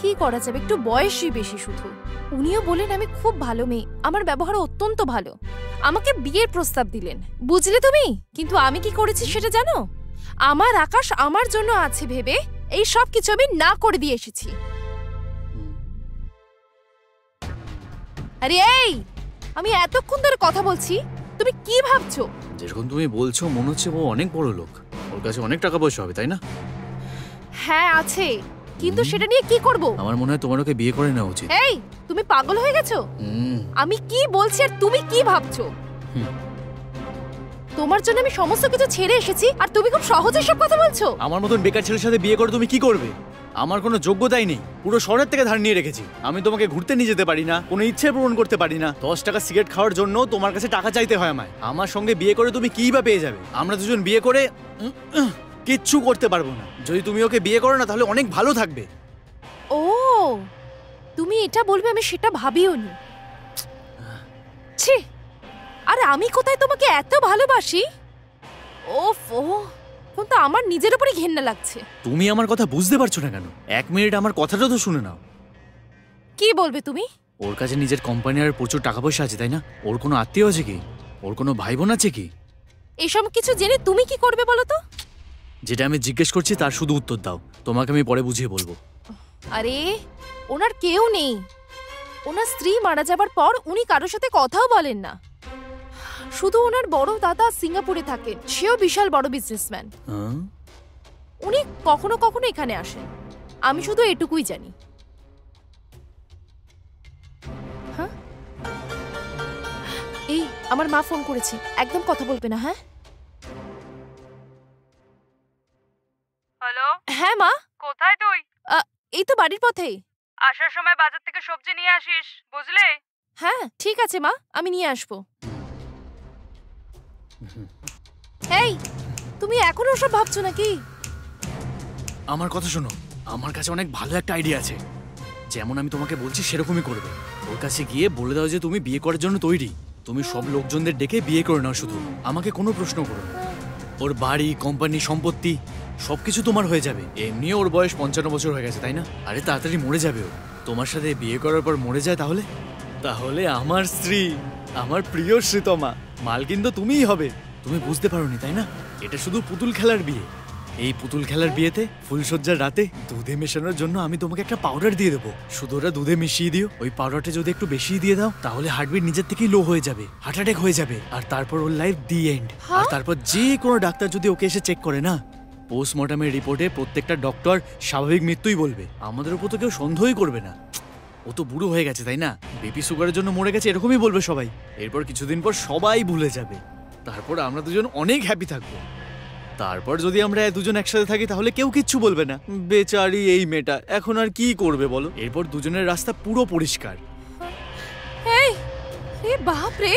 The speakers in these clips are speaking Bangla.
কি করা যাবে, একটু বয়সই বেশি শুধু। উনিও বলেন আমি খুব ভালো মেয়ে, আমার ব্যবহার অত্যন্ত ভালো, আমাকে বিয়ের প্রস্তাব দিলেন, বুঝলে তুমি? কিন্তু আমি কি করেছি সেটা জানো? আমার আকাশ আমার জন্য আছে ভেবে এই সব কিছু আমি না করে দিয়ে এসেছি। আরে এই, আমি এতক্ষণ ধরে কথা বলছি, তুমি কি ভাবছো? যেরকম তুমি বলছো মনে হচ্ছে ও অনেক বড় লোক, ওর কাছে অনেক টাকা পয়সা হবে, তাই না? হ্যাঁ আছে, কিন্তু সেটা নিয়ে কি করব? আমার মনে হয় তোমার ওকে বিয়ে করে নেওয়া উচিত। এই, তুমি পাগল হয়ে গেছো? আমি কি বলছি আর তুমি কি ভাবছো? তোমার জন্য আমি সমস্ত কিছু ছেড়ে এসেছি আর তুমি খুব সহজে সব কথা বলছো। আমার মতন বেকার ছেলের সাথে বিয়ে করে তুমি কি করবে? আমার কোনো যোগ্যতাই নেই, পুরো শহরের থেকে ধার নিয়ে রেখেছি। আমি তোমাকে ঘুরতে নিয়ে যেতে পারি না, কোনো ইচ্ছে পূরণ করতে পারি না। 10 টাকা সিগারেট খাওয়ার জন্য তোমার কাছে টাকা চাইতে হয় আমায়। আমার সঙ্গে বিয়ে করে তুমি কি বা পেয়ে যাবে? আমরা দুজন বিয়ে করে কিচ্ছু করতে পারবো না। যদি তুমি ওকে বিয়ে করো না তাহলে অনেক ভালো থাকবে। ও, তুমি এটা বলবে আমি সেটা ভাবিও নি। ছি, আরে আমি কোথায় তোমাকে এত ভালোবাসি। ওফো, কিন্তু আমার নিজের উপরই ঘেন্না লাগছে। তুমি আমার কথা বুঝতে পারছো না কেন? 1 মিনিট আমার কথাটা তো শুনে নাও। কি বলবে তুমি? ওর কাছে নিজের কোম্পানি আর প্রচুর টাকা পয়সা আছে, তাই না? ওর কোনো আত্মীয় আছে কি? ওর কোনো ভাই বোন আছে কি? এসব কিছু জেনে তুমি কি করবে বলো তো? যেটা আমি জিজ্ঞেস করছি তার শুধু উত্তর দাও, তোমাকে আমি পরে বুঝিয়ে বলবো। আরে ওনার কেউ নেই, ওনার স্ত্রী মারা যাবার পর উনি কারোর সাথে কথাও বলেন না। শুধু ওনার বড় দাদা সিঙ্গাপুরে থাকেন, সেও বিশাল বড় বিজনেসম্যান। উনি কখনো কখনো এখানে আসেন, আমি শুধু এটুকুই জানি। হ্যাঁ, এই আমার মা ফোন করেছে, একদম কথা বলবে না। হ্যাঁ হ্যালো, হ্যাঁ মা, কোথায় তুই? এই তো বাড়ির পথেই। আসার সময় বাজার থেকে সবজি নিয়ে আসিস, বুঝলে? হ্যাঁ ঠিক আছে মা, আমি নিয়ে আসবো। এই, তুমি এখনো ওসব ভাবছো নাকি? আমার কথা শোনো, আমার কাছে অনেক ভালো একটা আইডিয়া আছে। যেমন আমি তোমাকে বলছি সেরকমই করবে। ওর কাছে গিয়ে বলে দাও যে তুমি বিয়ে করার জন্য তৈরি। তুমি সব লোকজনদের ডেকে বিয়ে করে নাও, শুধু আমাকে কোনো প্রশ্ন করো না। ওর বাড়ি, কোম্পানি, সম্পত্তি সবকিছু তোমার হয়ে যাবে। এমনিও ওর বয়স 55 বছর হয়ে গেছে, তাই না? আরে তাড়াতাড়ি মরে যাবে ও। তোমার সাথে বিয়ে করার পর মরে যায় তাহলে? তাহলে আমার স্ত্রী, আমার প্রিয় শ্রীতমা, মালকিন তো তুমিই হবে। তুমি বুঝতে পারোনি, তাই না? এটা শুধু পুতুল খেলার বিয়ে। এই পুতুল খেলার বিয়েতে ফুলসজ্জার রাতে দুধে মেশানোর জন্য আমি তোমাকে একটা পাউডার দিয়ে দেবো। শুধু ওটা দুধে মিশিয়ে দিও। ওই পাউডারটা যদি একটু বেশি দিয়ে দাও তাহলে হার্টবিট নিজের থেকেই লো হয়ে যাবে, হার্ট অ্যাটাক হয়ে যাবে, আর তারপর ওর লাইফ দি এন্ড। আর তারপর যে কোনো ডাক্তার যদি ওকে এসে চেক করে না, পোস্টমর্টমের রিপোর্টে প্রত্যেকটা ডক্টর স্বাভাবিক মৃত্যুই বলবে। আমাদের উপর তো কেউ সন্দেহই করবে না। ও তো বুড়ো হয়ে গেছে, তাই না? বিপি সুগারের জন্য মরে গেছে এরকমই বলবে সবাই। এরপর কিছুদিন পর সবাই ভুলে যাবে। তারপর আমরা দুজন অনেক হ্যাপি থাকবো। তারপর যদি আমরা দুজন একসাথে থাকি তাহলে কেউ কিচ্ছু বলবে না। বেচারি এই মেয়েটা এখন আর কি করবে বলো? এরপর দুজনের রাস্তা পুরো পরিষ্কার। এই, এ বাপ রে,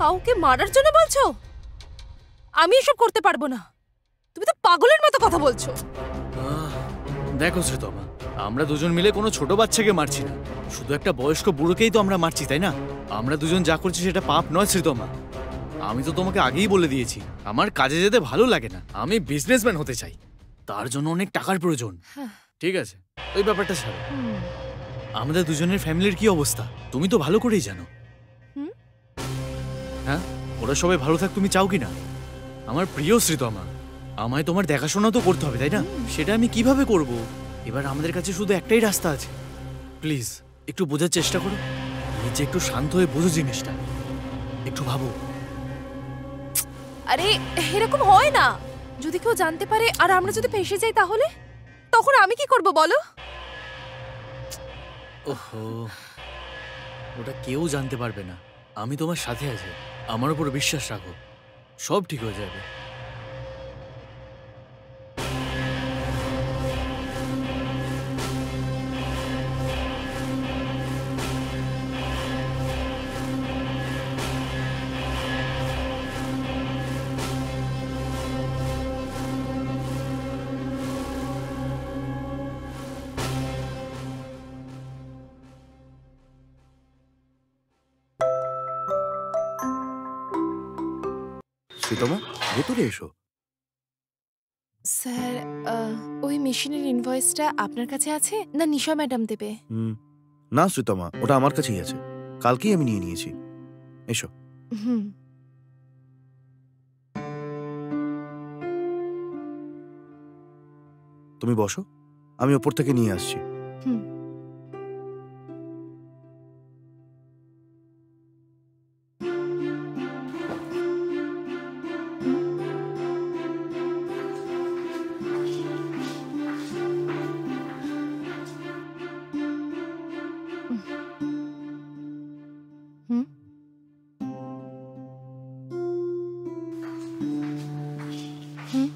কাউকে মারার জন্য বলছো? আমি এসব করতে পারবো না। তুমি তো পাগলের মতো কথা বলছো। দেখো শ্রীতমা, আমরা দুজন মিলে কোনো ছোট বাচ্চাকে মারছি না, শুধু একটা বয়স্ক বুড়োকেই তো আমরা মারছি, তাই না? আমরা দুজন যা করছি সেটা পাপ নয় শ্রীতমা। আমি তো তোমাকে আগেই বলে দিয়েছি, আমার কাজে যেতে ভালো লাগে না, আমি বিজনেসম্যান হতে চাই। তার জন্য অনেক টাকার প্রয়োজন। ঠিক আছে, ওই ব্যাপারটা ছাড়ো। আমাদের দুজনের ফ্যামিলির কি অবস্থা তুমি তো ভালো করেই জানো। হ্যাঁ, ওরা সবাই ভালো থাক তুমি চাও কি না? আমার প্রিয় শ্রীতমা, আমায় তোমার দেখাশোনা তো করতে হবে, তাই না? সেটা আমি কিভাবে করব? এবার আমাদের কাছে শুধু একটাই রাস্তা আছে। প্লিজ একটু বোঝার চেষ্টা করো, নিজে একটু শান্ত হয়ে বোঝো জিনিসটা, একটু ভাবো। আরে এরকম হয় না, যদি কেউ জানতে পারে আর আমরা যদি ফেঁসে যাই তাহলে তখন আমি কি করব বলো? ওহো, ওটা কেউ জানতে পারবে না। আমি তোমার সাথে আছি, আমার উপর বিশ্বাস রাখো, সব ঠিক হয়ে যাবে। শ্রীতমা, ভেতরে এসো। স্যার, ওই মেশিনের ইনভয়েসটা আপনার কাছে আছে না নিশা ম্যাডাম দেবে? না শ্রীতমা, ওটা আমার কাছেই আছে, কালকেই আমি নিয়ে নিয়েছি। এসো। হুম। তুমি বসো, আমি ওপর থেকে নিয়ে আসছি। হুম। হুম। হুম।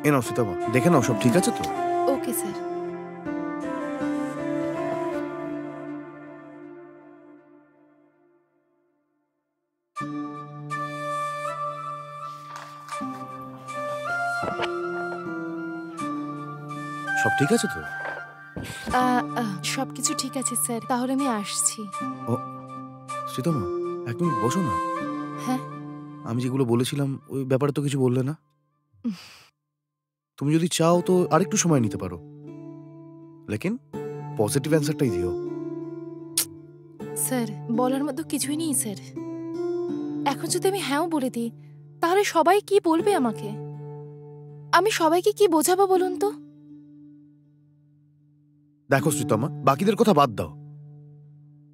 এ নাও শ্রীতমা, দেখে নাও সব ঠিক আছে তো? Okay sir. সব ঠিক আছে তো? সবকিছু ঠিক আছে স্যার, তাহলে আমি আসছি। শ্রীতমা, এক মিনিট বসো না। হ্যাঁ। আমি যেগুলো বলেছিলাম ওই ব্যাপারে তো কিছু বললে না। তুমি যদি চাও তো আরেকটু সময় নিতে পারো, লেকিন পজিটিভ অ্যান্সারটাই দিও। স্যার বলার মতো কিছুই নেই স্যার। এখন যদি আমি হ্যাঁও বলে দিই তাহলে সবাই কি বলবে আমাকে? আমি সবাইকে কি বোঝাবো বলুন তো? দেখো শ্রীতমা, বাকিদের কথা বাদ দাও,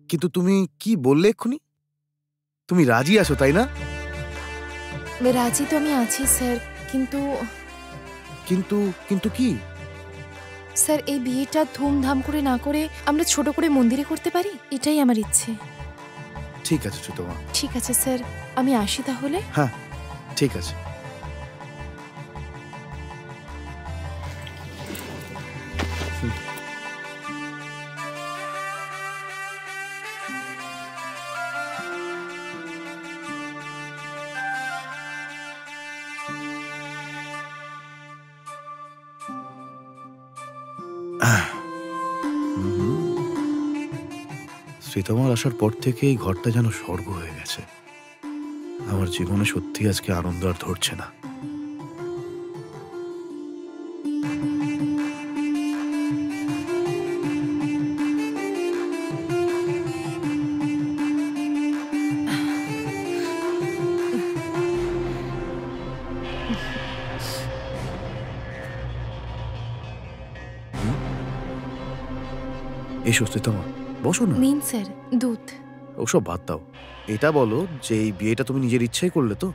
কিন্তু তুমি কি বললে এক্ষুনি? তুমি রাজি আছো তাই না? রাজি তো আমি আছি স্যার, কিন্তু কিন্তু কিন্তু কি? স্যার এই বিয়েটা ধুমধাম করে না করে আমরা ছোট করে মন্দিরে করতে পারি, এটাই আমার ইচ্ছে। ঠিক আছে শ্রীতমা। ঠিক আছে স্যার, আমি আসি তাহলে। হ্যাঁ ঠিক আছে। শ্রীতমার আসার পর থেকে এই ঘরটা যেন স্বর্গ হয়ে গেছে। আমার জীবনে সত্যি আজকে আনন্দ আর ধরছে না। এসো শ্রীতমা, বসো না। নিন স্যার দুধ। ওসব বাদ দাও, এটা বলো যে এই বিয়েটা তুমি নিজের ইচ্ছাই করলে তো?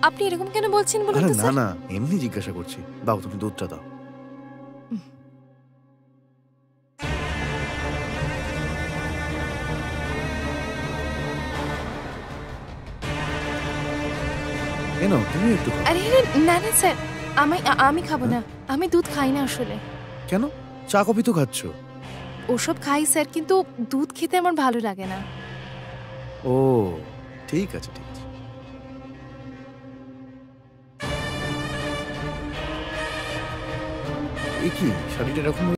আপনি এরকম কেন বলছেন বলুন আরে তো না স্যার? না, এমনি জিজ্ঞাসা করছি। দাও, তুমি দুধটা দাও। এ নাও, তুমি একটু খাও। আরে আরে, না না স্যার, আমি খাবো না। আমি দুধ খাই না আসলে। কেন? চা কফি তো খাচ্ছ। ওসব খাই স্যার, কিন্তু দুধ খেতে আমার ভালো লাগে না। ও ঠিক আছে ঠিক আছে। এ কি শাড়িটা এরকম